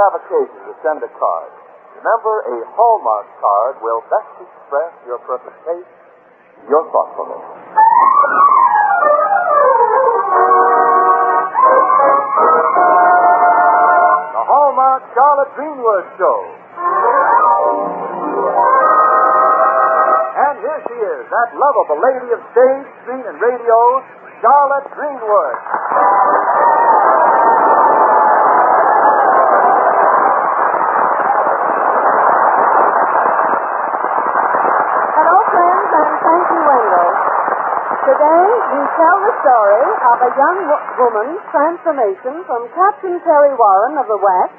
have occasion to send a card, remember a Hallmark card will best express your perfect taste, your thoughtfulness. The Hallmark Charlotte Greenwood Show. And here she is, that lovable lady of stage, screen, and radio, Charlotte Greenwood. Hello, friends, and thank you, Wendell. Today, we tell the story of a young woman's transformation from Captain Terry Warren of the WAC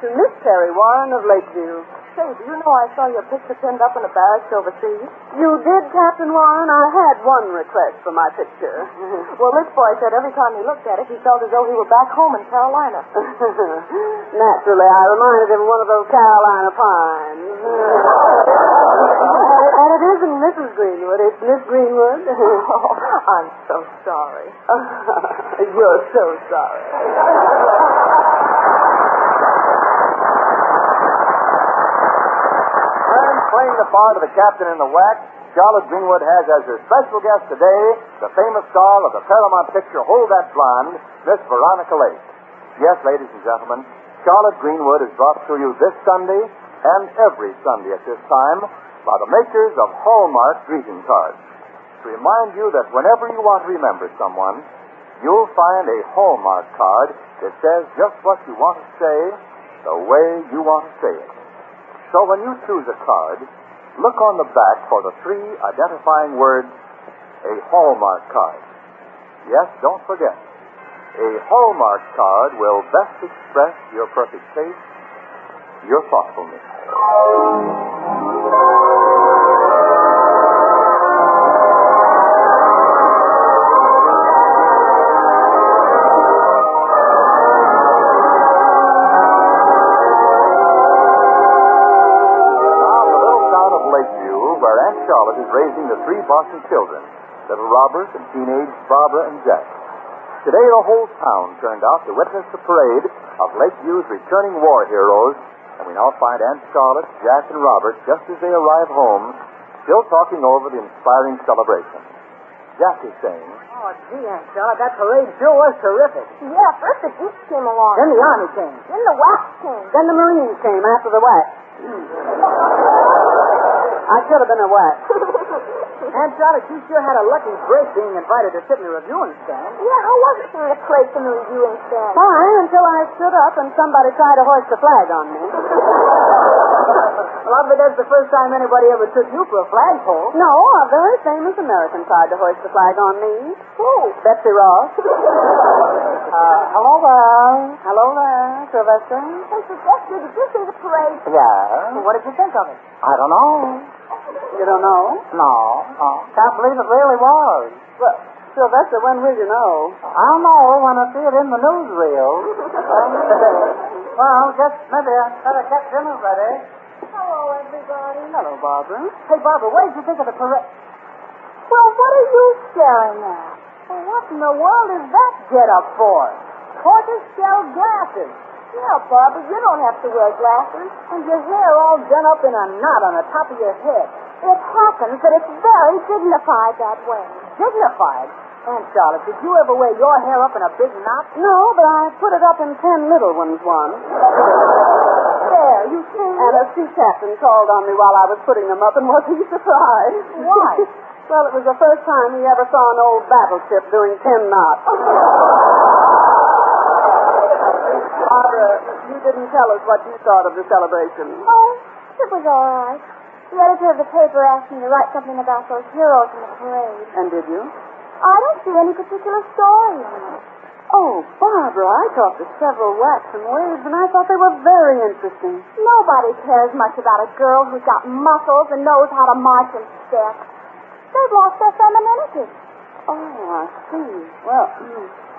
to Miss Terry Warren of Lakeview. Say, do you know I saw your picture pinned up in a barracks overseas? You did, Captain Warren? I had one request for my picture. Well, this boy said every time he looked at it, he felt as though he were back home in Carolina. Naturally, I reminded him of one of those Carolina pines. And it isn't Mrs. Greenwood, it's Miss Greenwood. Oh, I'm so sorry. You're so sorry. Playing the part of the captain in the WAC, Charlotte Greenwood has as her special guest today the famous star of the Paramount picture Hold That Blonde, Miss Veronica Lake. Yes, ladies and gentlemen, Charlotte Greenwood is brought to you this Sunday and every Sunday at this time by the makers of Hallmark greeting cards. To remind you that whenever you want to remember someone, you'll find a Hallmark card that says just what you want to say, the way you want to say it. So when you choose a card, look on the back for the 3 identifying words, a Hallmark card. Yes, don't forget, a Hallmark card will best express your perfect taste, your thoughtfulness. Charlotte is raising the 3 Boston children, little Robert and teenage Barbara and Jack. Today, the whole town turned out to witness the parade of Lakeview's returning war heroes, and we now find Aunt Charlotte, Jack, and Robert, just as they arrive home, still talking over the inspiring celebration. Jack is saying, "Oh, gee, Aunt Charlotte, that parade sure was terrific. Yeah, first the Jeeps came along. Then the Army came. Then the WAC came. Then the Marines came after the WAC. I should have been a WAC. Aunt Charlotte, you sure had a lucky break being invited to sit in the reviewing stand. Yeah, how was it being a place in the reviewing stand? Fine, until I stood up and somebody tried to hoist a flag on me. Well, I bet that's the first time anybody ever took you for a flagpole. No, a very famous American tried to hoist the flag on me. Who? Betsy Ross. Hello there. Hello there, Sylvester. Hey, Sylvester, did you see the parade? Yeah. What did you think of it? I don't know. You don't know? No. Can't believe it really was. Well, Sylvester, when will you know? I don't know when I see it in the newsreel. Well, just maybe I better get dinner ready. Hello, everybody. Hello, Barbara. Hey, Barbara, what did you think of the parade? Well, what are you staring at? Well, what in the world is that get-up for? Tortoise-shell glasses. Yeah, Barbara, you don't have to wear glasses. And your hair all done up in a knot on the top of your head. It happens that it's very dignified that way. Dignified? Aunt Charlotte, did you ever wear your hair up in a big knot? No, but I put it up in 10 little ones once. There, you see? And a sea captain called on me while I was putting them up, and was he surprised? Why? Well, it was the first time he ever saw an old battleship doing 10 knots. Barbara, you didn't tell us what you thought of the celebration. Oh, it was all right. The editor of the paper asked me to write something about those heroes in the parade. And did you? I don't see any particular story in it. Oh, Barbara, I talked to several WACs and waves, and I thought they were very interesting. Nobody cares much about a girl who's got muscles and knows how to march and step. They've lost their femininity. Oh, I see. Well,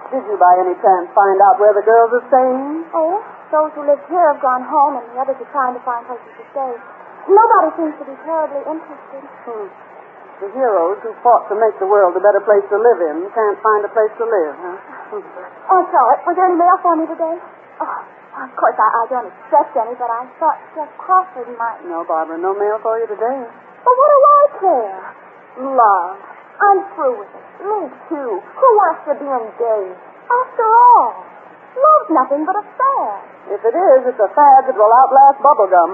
did you by any chance find out where the girls are staying? Oh, those who live here have gone home, and the others are trying to find places to stay. Nobody seems to be terribly interested. The heroes who fought to make the world a better place to live in can't find a place to live, huh? Oh, Charlotte, was there any mail for me today? Oh, Of course, I don't expect any, but I thought Jeff Crawford might. No, Barbara, no mail for you today. But what do I care? Love. I'm through with it. Me too. Who wants to be engaged? After all, love's nothing but a fad. If it is, it's a fad that will outlast bubblegum.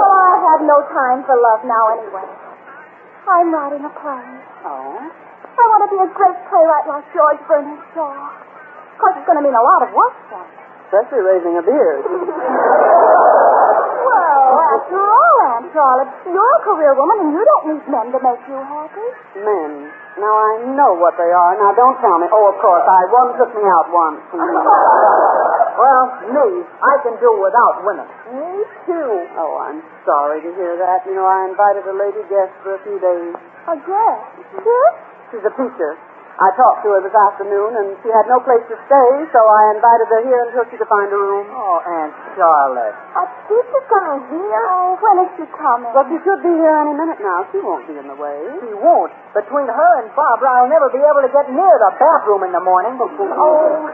Well, I have no time for love now anyway. I'm writing a play. Oh? I want to be a great playwright like George Bernard Shaw. Of course, it's going to mean a lot of work for me. Especially raising a beard. Well, after all, Aunt Charlotte, you're a career woman and you don't need men to make you happy. Men. Now, I know what they are. Now, don't tell me. Oh, of course, one took me out once. Well, me, I can do without women. Me too. Oh, I'm sorry to hear that. You know, I invited a lady guest for a few days. A guest? Yes? She's a teacher. I talked to her this afternoon, and she had no place to stay, so I invited her here until she could find a room. Oh, Aunt Charlotte. A teacher coming here? Oh, when is she coming? Well, she should be here any minute now. She won't be in the way. She won't. Between her and Barbara, I'll never be able to get near the bathroom in the morning. Oh,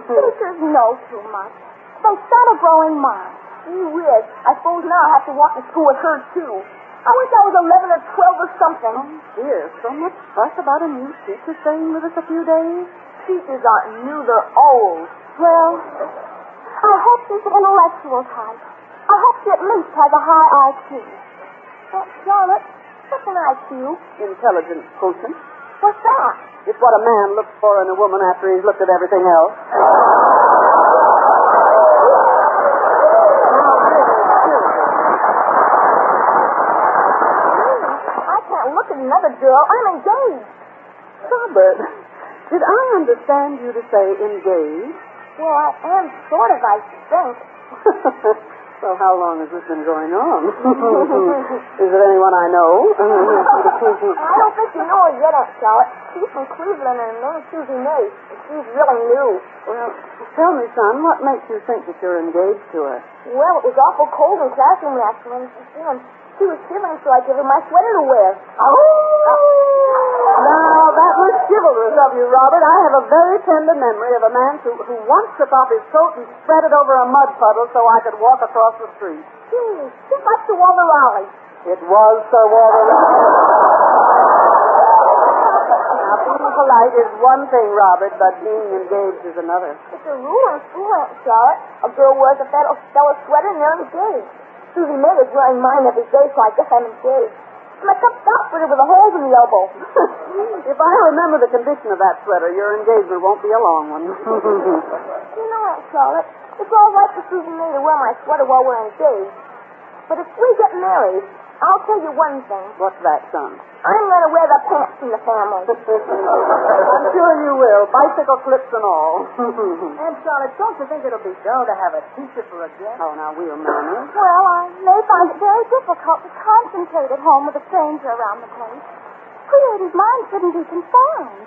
teachers know too much. They start a growing mind. Gee whiz. I suppose now I'll have to walk to school with her, too. I wish I was 11 or 12 or something. Oh, dear, so much fuss about a new teacher staying with us a few days. Teachers aren't new, they're old. Well, I hope she's an intellectual type. I hope she at least has a high IQ. Charlotte, what's an IQ? Intelligent quotient. What's that? It's what a man looks for in a woman after he's looked at everything else. Look at another girl. I'm engaged. Robert, did I understand you to say engaged? Well, I am sort of, I think. So how long has this been going on? Is it anyone I know? I don't think you know her yet, Aunt Charlotte. She's from Cleveland, and her name's Susie May. She's really new. Well, tell me, son, what makes you think that you're engaged to her? Well, it was awful cold in classroom last night. She was shivering, so I gave her my sweater to wear. Oh! Now, that was chivalrous of you, Robert. I have a very tender memory of a man who once took off his coat and spread it over a mud puddle so I could walk across the street. Gee, just like Sir Walter Raleigh. It was Sir Walter Raleigh. Now, being polite is one thing, Robert, but being engaged is another. It's a rule in school, Aunt Charlotte. A girl wears a fellow's sweater and they're engaged. Susie May is wearing mine every day, so I guess I'm engaged. My cup sweater with a hole in the elbow. If I remember the condition of that sweater, your engagement won't be a long one. You know, Aunt Charlotte, it's all right for Susie May to wear my sweater while we're engaged. But if we get married, I'll tell you one thing. What's that, son? I'm going to wear the pants in the family. I'm sure you will. Bicycle clips and all. Aunt Charlotte, don't you think it'll be dull to have a teacher for a guest? Oh, now we'll manage. Well, I may find it very difficult to concentrate at home with a stranger around the place. Creative mind shouldn't be confined.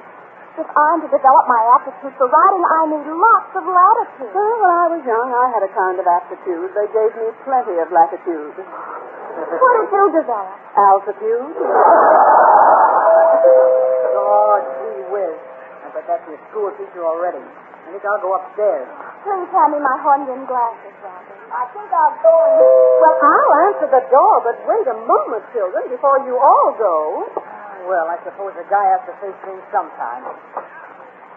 If I'm to develop my aptitude for writing, I need lots of latitude. Well, when I was young, I had a kind of aptitude. They gave me plenty of latitude. What did you develop? Altitude. Oh, gee whiz. I bet that's your school teacher already. I think I'll go upstairs. Please hand me my horn-rimmed glasses, Robert. I think I'll go and... Well, I'll answer the door, but wait a moment, children, before you all go. Well, I suppose a guy has to face things sometime.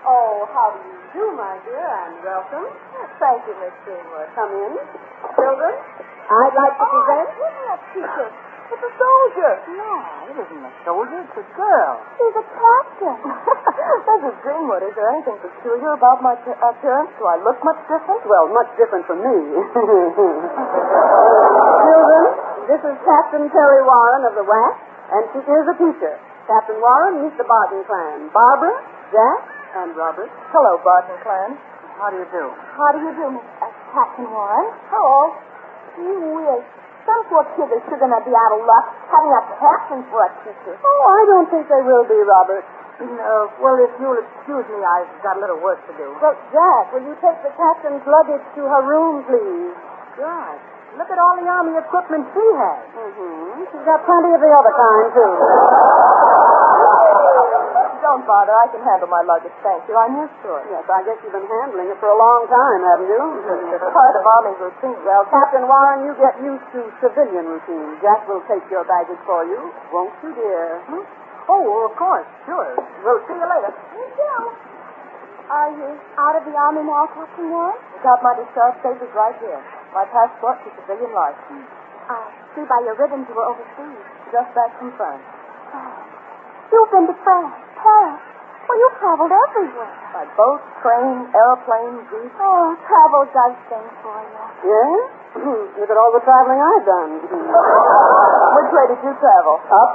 Oh, how do you do, my dear, and welcome. Thank you, Miss Greenwood. Come in. Children, I'd like to present... Look at that teacher. It's a soldier. No, it isn't a soldier. It's a girl. She's a captain. Mrs. Greenwood, is there anything peculiar about my appearance? Do I look much different? Well, much different from me. Children, this is Captain Terry Warren of the WAC, and she is a teacher. Captain Warren, meet the Barton clan. Barbara, Jack, and Robert. Hello, Barton clan. How do you do? How do you do, Captain Warren? Hello. Gee whiz. Some poor kid is sure going to be out of luck having a captain for a teacher. Oh, I don't think they will be, Robert. No, well, if you'll excuse me, I've got a little work to do. Well, Jack, will you take the captain's luggage to her room, please? God, look at all the Army equipment she has. Mm-hmm. She's got plenty of the other kind, too. Don't bother. I can handle my luggage, thank you. I'm used to it. Yes, I guess you've been handling it for a long time, haven't you? It's part of Army routine. Well, Captain Warren, you get used to civilian routine. Jack will take your baggage for you. Won't you, dear? Oh, of course. Sure. We'll see you later. You too. Are you out of the Army now, Captain Warren? Got my discharge papers right here. My passport to civilian life. I see by your ribbons you were overseas. Just back from France. You've been to France, Paris. Well, you've traveled everywhere. By boat, train, airplane, jeep. Oh, travel does things for you. Yes? Look at all the traveling I've done. Which way did you travel? Up.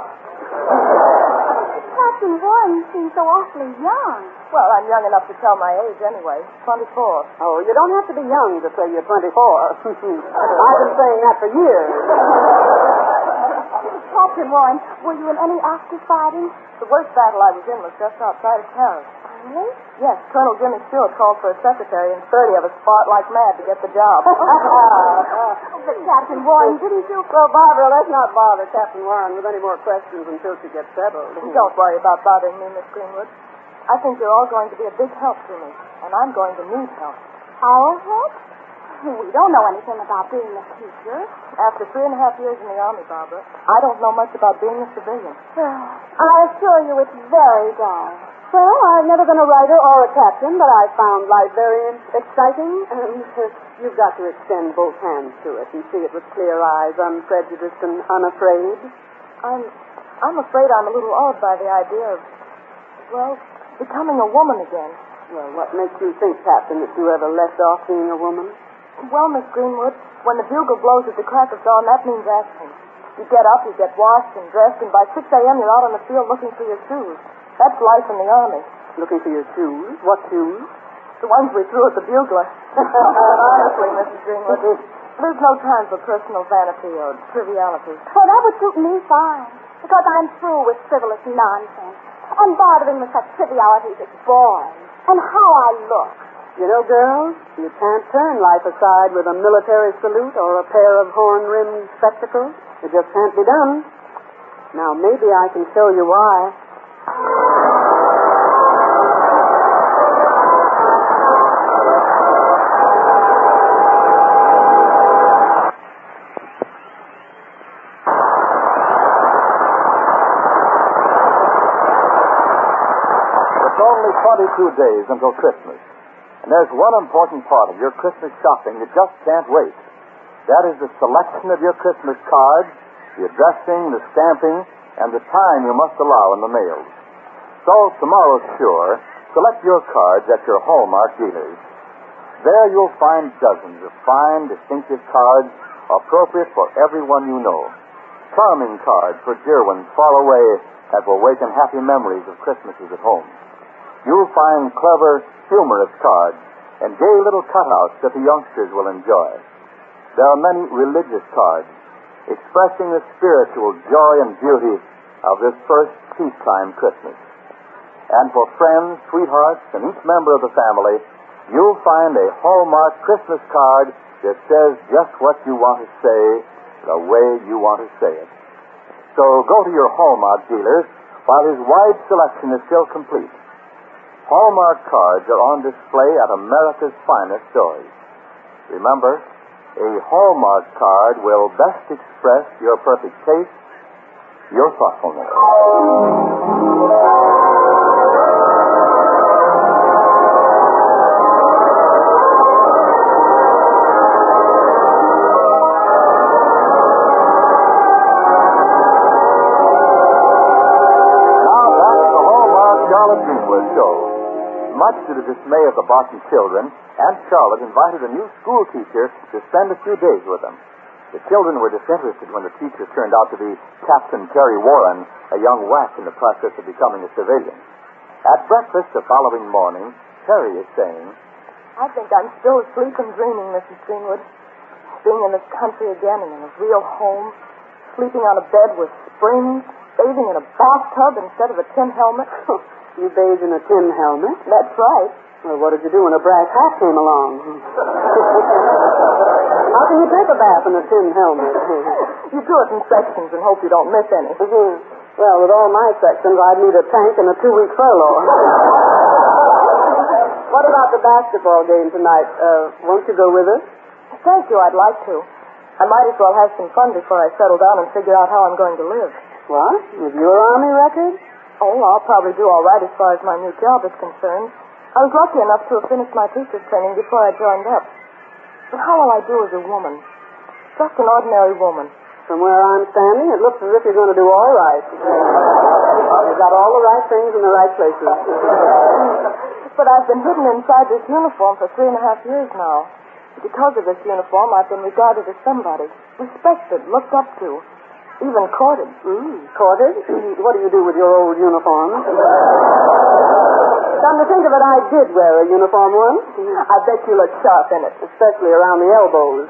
Captain Warren seems so awfully young. Well, I'm young enough to tell my age anyway. 24. Oh, you don't have to be young to say you're 24. I've been saying that for years. Captain Warren, were you in any active fighting? The worst battle I was in was just outside of Paris. Really? Yes, Colonel Jimmy Stewart called for a secretary, and 30 of us fought like mad to get the job. But Captain Warren, didn't you... Well, Barbara, let's not bother Captain Warren with any more questions until she gets settled. Don't worry about bothering me, Miss Greenwood. I think you're all going to be a big help to me, and I'm going to need help. Our help? We don't know anything about being a teacher. After 3.5 years in the Army, Barbara, I don't know much about being a civilian. I assure you it's very dull. Well, I've never been a writer or a captain, but I found life very exciting, and you've got to extend both hands to it and see it with clear eyes, unprejudiced and unafraid. I'm afraid I'm a little awed by the idea of, well, becoming a woman again. Well, what makes you think, Captain, that you ever left off being a woman? Well, Miss Greenwood, when the bugle blows at the crack of dawn, that means action. You get up, you get washed and dressed, and by 6 a.m. you're out on the field looking for your shoes. That's life in the Army. Looking for your shoes? What shoes? The ones we threw at the bugler. Honestly, Mrs. Greenwood, there's no time for personal vanity or triviality. Oh, that would suit me fine, because I'm through with frivolous nonsense and bothering with such trivialities as boys and how I look. You know, girls, you can't turn life aside with a military salute or a pair of horn-rimmed spectacles. It just can't be done. Now, maybe I can show you why. It's only 22 days until Christmas. And there's one important part of your Christmas shopping you just can't wait. That is the selection of your Christmas cards, the addressing, the stamping, and the time you must allow in the mails. So, tomorrow's sure, select your cards at your Hallmark dealers. There you'll find dozens of fine, distinctive cards appropriate for everyone you know. Charming cards for dear ones far away that will waken happy memories of Christmases at home. You'll find clever, humorous cards and gay little cutouts that the youngsters will enjoy. There are many religious cards expressing the spiritual joy and beauty of this first peacetime Christmas. And for friends, sweethearts, and each member of the family, you'll find a Hallmark Christmas card that says just what you want to say, the way you want to say it. So go to your Hallmark dealers while his wide selection is still complete. Hallmark cards are on display at America's finest stores. Remember, a Hallmark card will best express your perfect taste, your thoughtfulness. Now back to the Hallmark Charlotte Greenwood show. Much to the dismay of the Barton children, Aunt Charlotte invited a new school teacher to spend a few days with them. The children were disinterested when the teacher turned out to be Captain Terry Warren, a young WAC in the process of becoming a civilian. At breakfast the following morning, Terry is saying, I think I'm still asleep and dreaming, Mrs. Greenwood. Being in this country again and in a real home, sleeping on a bed with springs, bathing in a bathtub instead of a tin helmet. You bathe in a tin helmet? That's right. Well, what did you do when a brass hat came along? How can you take a bath in a tin helmet? You do it in sections and hope you don't miss any. Well, with all my sections, I'd need a tank and a 2-week furlough. What about the basketball game tonight? Won't you go with us? Thank you, I'd like to. I might as well have some fun before I settle down and figure out how I'm going to live. What? With your Army record? Oh, I'll probably do all right as far as my new job is concerned. I was lucky enough to have finished my teacher's training before I joined up. But how will I do as a woman? Just an ordinary woman. From where I'm standing, it looks as if you're going to do all right. You've got all the right things in the right places. But I've been hidden inside this uniform for 3.5 years now. Because of this uniform, I've been regarded as somebody. Respected, looked up to, even courted. Courted? What do you do with your old uniform? Come to think of it, I did wear a uniform once. I bet you look sharp in it. Especially around the elbows.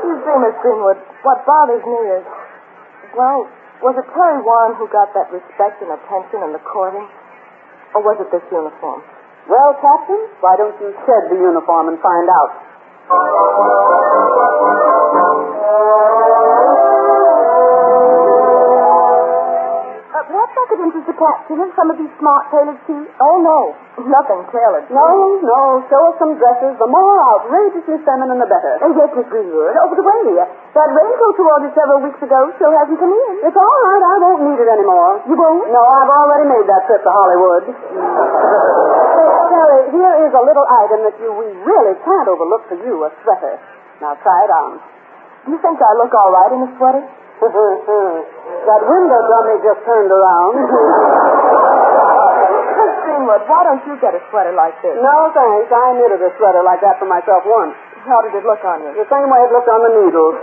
You see, Miss Greenwood, what bothers me is, well, was it Terry Warren who got that respect and attention and the courting? Or was it this uniform? Well, Captain, why don't you shed the uniform and find out? Perhaps I could interest the captain in some of these smart tailored suits. Oh, no. Nothing tailored. No. Show us some dresses. The more outrageously feminine, the better. Yes, Miss Greenwood. Over the way. That raincoat you ordered several weeks ago still hasn't come in. It's all right. I won't need it anymore. You won't? No, I've already made that trip to Hollywood. Terry, here is a little item that we really can't overlook for you, a sweater. Now, try it on. Do you think I look all right in a sweater? That window dummy just turned around. Miss Greenwood, why don't you get a sweater like this? No, thanks. I knitted a sweater like that for myself once. How did it look on you? The same way it looked on the needles.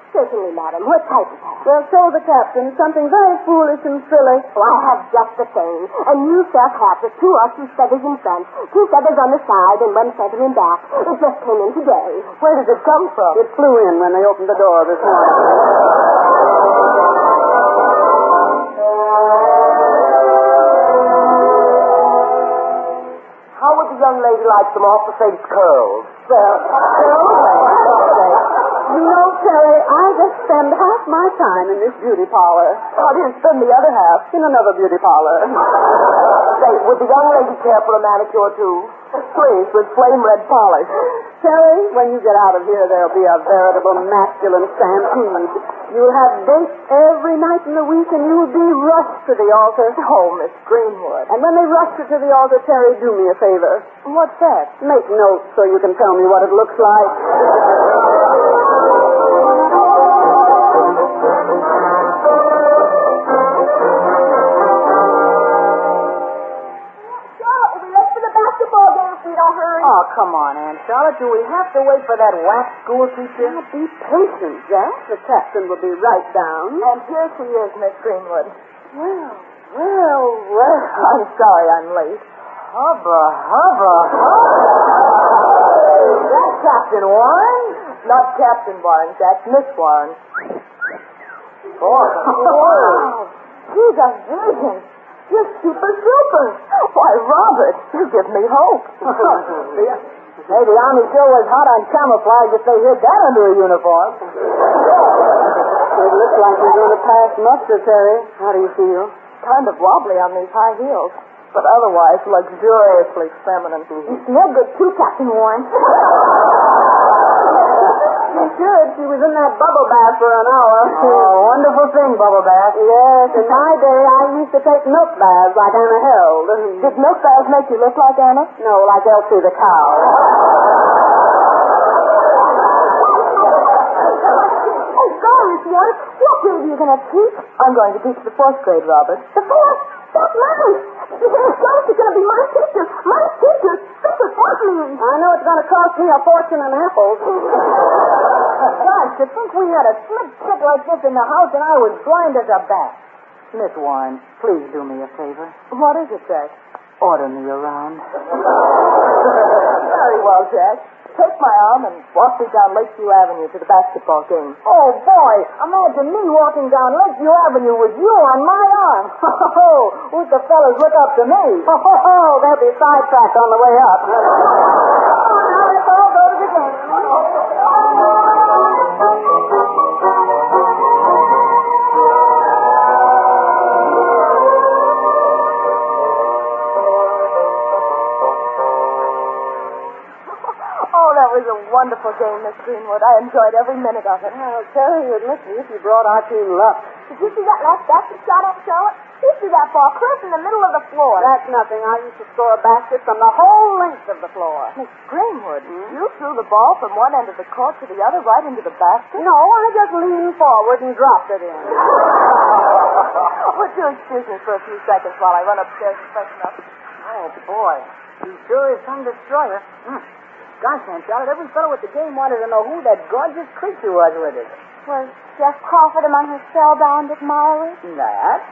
Certainly, madam. What type of hat? Well, so the captain. Something very foolish and silly. Oh, I have just the same. A new silk hat with 2 or 3 feathers in front, 2 feathers on the side, and 1 feather in back. It just came in today. Where did it come from? It flew in when they opened the door this morning. How would the young lady like some off-the-face curls? Well, you know, Terry, I just spend half my time in this beauty parlor. How do you spend the other half? In another beauty parlor. Say, would the young lady care for a manicure, too? Please, with flame red polish. Terry, when you get out of here, there'll be a veritable masculine stampede. You'll have dates every night in the week, and you'll be rushed to the altar. Oh, Miss Greenwood. And when they rush you to the altar, Terry, do me a favor. What's that? Make notes so you can tell me what it looks like. Oh, come on, Aunt Charlotte. Do we have to wait for that WAC school teacher? Now, be patient, Jack. The captain will be right down. And here she is, Miss Greenwood. Well. I'm sorry I'm late. Hubba. Is that Captain Warren? Not Captain Warren, that's Miss Warren. Wow. He's a vision. You're super super. Why, Robert, you give me hope. Hey, the Army sure was hot on camouflage if they hid that under a uniform. It looks like you're going to pass muster, Terry. How do you feel? Kind of wobbly on these high heels, but otherwise luxuriously feminine. You smell good too, Captain Warren. She should. She was in that bubble bath for an hour. Oh, wonderful thing, bubble bath. Yes, in my day, I used to take milk baths like Anna Held. Did milk baths make you look like Anna? No, like Elsie the cow. Oh, golly, Warren. What grade are you going to teach? I'm going to teach the 4th grade, Robert. The 4th? That's nice. Jones is going to be my teacher. My teacher. This is what means. I know it's going to cost me a fortune in apples. Gosh, to think we had a slip trick like this in the house and I was blind as a bat. Miss Warren, please do me a favor. What is it, Jack? Order me around. Very well, Jack. Take my arm and walk me down Lakeview Avenue to the basketball game. Oh, boy, imagine me walking down Lakeview Avenue with you on my arm. Would the fellas look up to me? They'll be sidetracked on the way up. Oh, now it's all That was a wonderful game, Miss Greenwood. I enjoyed every minute of it. Well, Terry, you admit to it, you brought our team luck. Did you see that last basket shot at Charlotte? He threw that ball clear in the middle of the floor. That's nothing. I used to score a basket from the whole length of the floor. Miss Greenwood, you threw the ball from one end of the court to the other right into the basket? No, I just leaned forward and dropped it in. Would you excuse me for a few seconds while I run upstairs and freshen up? Oh, boy. He sure is some destroyer. Gosh, Aunt Charlotte, every fellow at the game wanted to know who that gorgeous creature was with it. Was Jeff Crawford among his spellbound admirers? Not.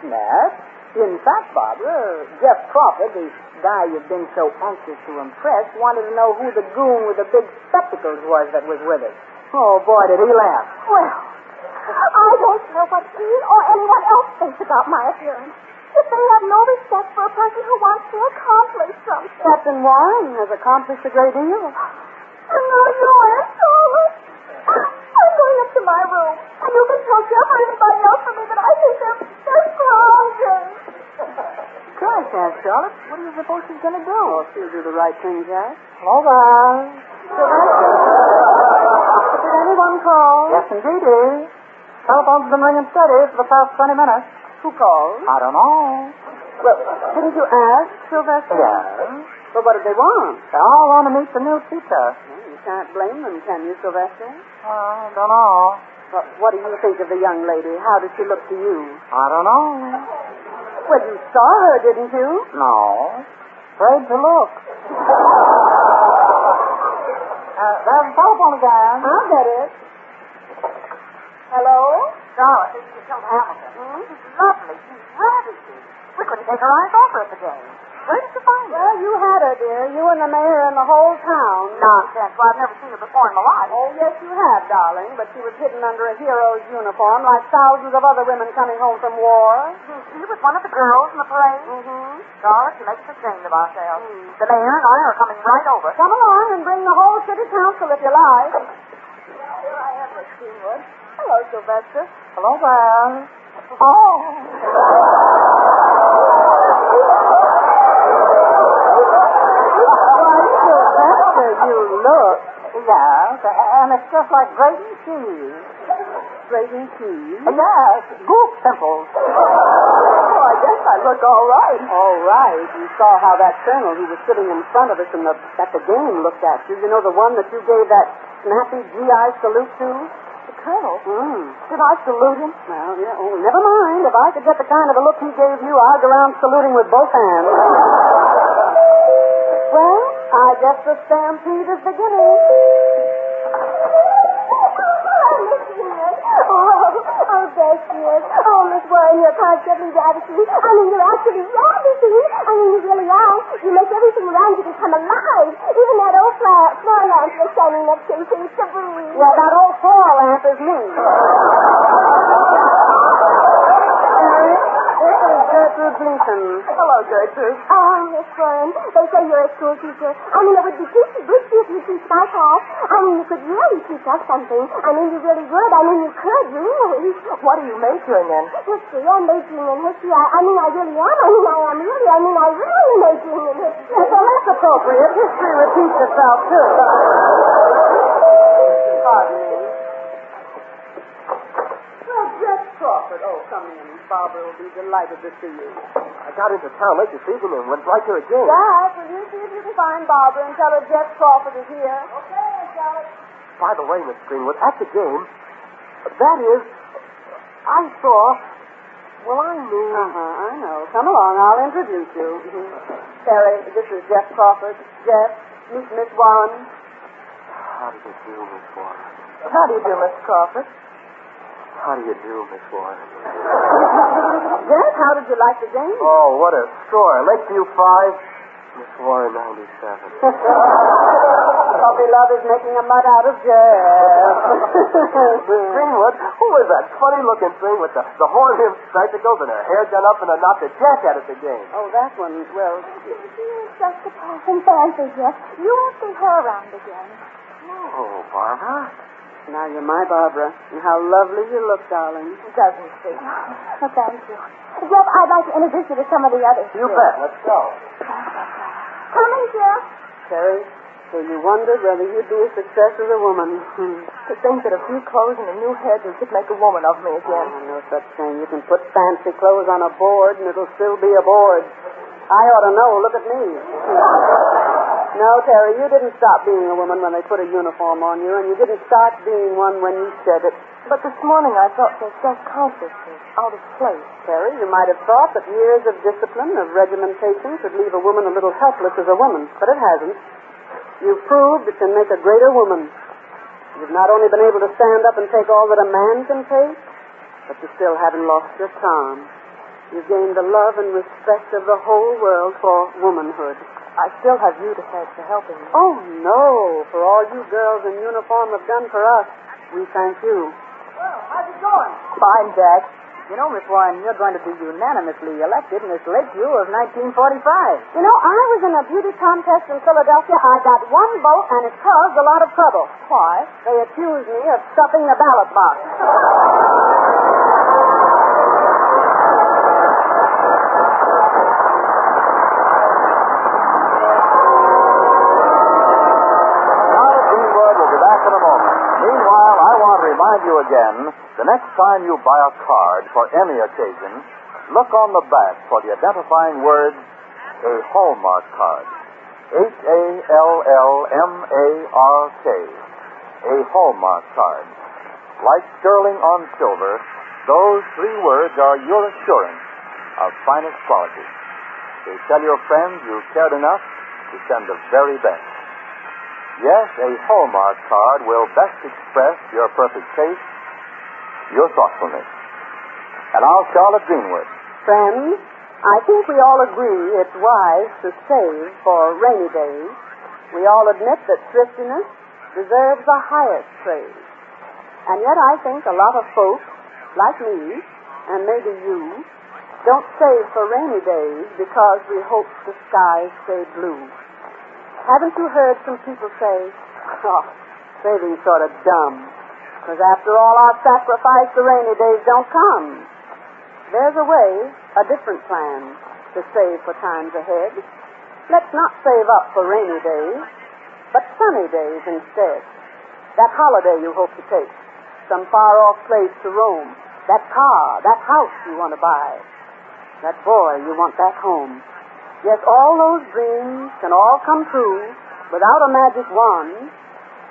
In fact, Barbara, Jeff Crawford, the guy you've been so anxious to impress, wanted to know who the goon with the big spectacles was that was with it. Oh, boy, did he laugh. Well, I don't care what he or anyone else thinks about my appearance. If they have no respect for a person who wants to accomplish something. Captain Warren has accomplished a great deal. And now you are, Charlotte. I'm going up to my room, and you can tell Jeff or anybody else from me that I think they're grounded. Gosh, Aunt Charlotte, what do you suppose she's going to do? Oh, she'll do the right thing, Jack. Over. Did anyone call? Yes, indeed. Telephone's been ringing steady for the past 20 minutes. Who called? I don't know. Well, didn't you ask, Sylvester? Yeah. Well, what did they want? They all want to meet the new teacher. Well, you can't blame them, can you, Sylvester? I don't know. Well, what do you think of the young lady? How did she look to you? I don't know. Well, you saw her, didn't you? No. Afraid to look. There's the telephone again. I'll get it. Hello? Charlotte, this is Hilda Hamilton. She's lovely. She's ravishing. We couldn't take our eyes off her at the game. Where did you find her? Well, you had her, dear. You and the mayor and the whole town. Nonsense. Well, I've never seen her before in my life. Oh, yes, you have, darling. But she was hidden under a hero's uniform like thousands of other women coming home from war. She was one of the girls in the parade. Mm-hmm. Charlotte, she makes us ashamed of ourselves. The mayor and I are coming right over. Come along and bring the whole city council if you like. Here I am, Miss Greenwood. Hello, Sylvester. Hello there. Oh. You look. Yes, and it's just like grating cheese. Grating cheese? Yes, goose pimples. Oh, I guess I look all right. All right. You saw how that colonel who was sitting in front of us at the game looked at you. You know, the one that you gave that snappy GI salute to? The colonel? Mm. Did I salute him? Well, yeah. Oh, never mind. If I could get the kind of a look he gave you, I'd go around saluting with both hands. Well, I guess the stampede is beginning. Oh, there she is. Oh, Miss Warren, you're positively ravishing. I mean, you're actually ravishing. I mean, you really are. You make everything around you become alive. Even that old floor lamp you're standing next to seems to breathe. Yeah, that old floor lamp is me. This is Gertrude Gleason. Hello, Gertrude. Oh, Miss Warren, they say you're a school teacher. I mean, it would be too risky if you teach my class. I mean, you could really teach us something. I mean, you really would. I mean, you could, really. What are you majoring in? History. I'm majoring in history. I mean, I really am. I am really majoring in history. Well, that's appropriate. History repeats itself, too. Pardon me. Well, Jeff Crawford. Oh, come in. Barbara will be delighted to see you. I got into town late this evening and went right there again. Jack, will you see if you can find Barbara and tell her Jeff Crawford is here? Okay, Charlotte. By the way, Miss Greenwood, at the game, that is, I saw, well, I knew. I know. Come along, I'll introduce you. Terry, this is Jeff Crawford. Jeff, meet Miss Warren. How do you do, Miss Warren? How do you do, Miss Crawford? How do you do, Miss Warren? Jeff, how did you like the game? Oh, what a score. Lakeview 5, Miss Warren 97. Puppy love is making a mutt out of Jeff. Miss Greenwood, who was that funny-looking thing with the horn-rimmed spectacles and her hair done up in a knot that Jack had at the game? Oh, that one, well... She's just a passing fancy, Jeff. You won't see her around again. Oh, Barbara. Now you're my Barbara. And how lovely you look, darling. Doesn't she? Oh, thank you. Jeff, I'd like to introduce you to some of the others. You bet. Let's go. Coming, Jeff. Terry, so you wondered whether you'd be a success as a woman. To think that a few clothes and a new head could make a woman of me again. Oh, no such thing. You can put fancy clothes on a board and it'll still be a board. I ought to know. Look at me. No, Terry, you didn't stop being a woman when they put a uniform on you, and you didn't start being one when you said it. But this morning I felt so self-conscious and out of place. Terry, you might have thought that years of discipline, of regimentation, could leave a woman a little helpless as a woman, but it hasn't. You've proved it can make a greater woman. You've not only been able to stand up and take all that a man can take, but you still haven't lost your charm. You've gained the love and respect of the whole world for womanhood. I still have you to thank for helping me. Oh, no. For all you girls in uniform have done for us, we thank you. Well, how's it going? Fine, Jack. You know, Miss Warren, you're going to be unanimously elected in this late view of 1945. You know, I was in a beauty contest in Philadelphia. I got one vote, and it caused a lot of trouble. Why? They accused me of stuffing the ballot box. Meanwhile, I want to remind you again, the next time you buy a card for any occasion, look on the back for the identifying words, a Hallmark card. Hallmark. A Hallmark card. Like sterling on silver, those three words are your assurance of finest quality. To tell your friends you cared enough to send the very best. Yes, a Hallmark card will best express your perfect taste, your thoughtfulness. And now, Charlotte Greenwood. Friends, I think we all agree it's wise to save for rainy days. We all admit that thriftiness deserves the highest praise. And yet I think a lot of folks, like me, and maybe you, don't save for rainy days because we hope the skies stay blue. Haven't you heard some people say, oh, saving's sort of dumb, because after all our sacrifice, the rainy days don't come. There's a way, a different plan, to save for times ahead. Let's not save up for rainy days, but sunny days instead. That holiday you hope to take, some far-off place to roam, that car, that house you want to buy, that boy you want back home. Yes, all those dreams can all come true without a magic wand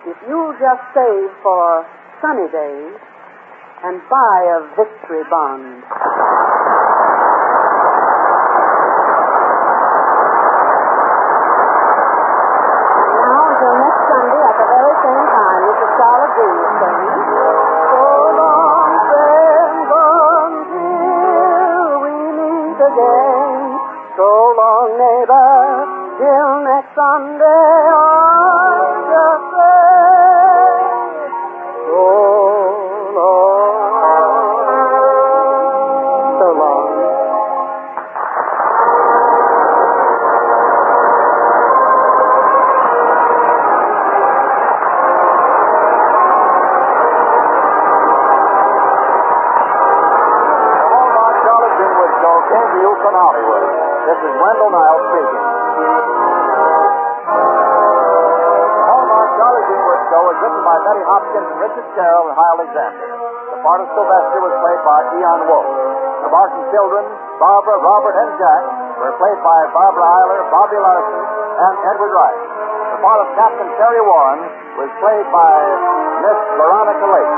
if you just save for sunny days and buy a victory bond. Now, until next Sunday at the very same time, this is Charlotte Greenwood saying, so long, friends, until we meet again. So long, neighbor, till next Sunday, I just say, so long, so long. The Hallmark Charlotte Greenwood Show came to you from Hollywood. This is Wendell Niles speaking. The Hallmark Charlie Greenwood Show is written by Betty Hopkins and Richard Carroll and Hal Alexander. The part of Sylvester was played by Eon Wolfe. The Barton children, Barbara, Robert, and Jack, were played by Barbara Eiler, Bobby Larson, and Edward Wright. The part of Captain Terry Warren was played by Miss Veronica Lake.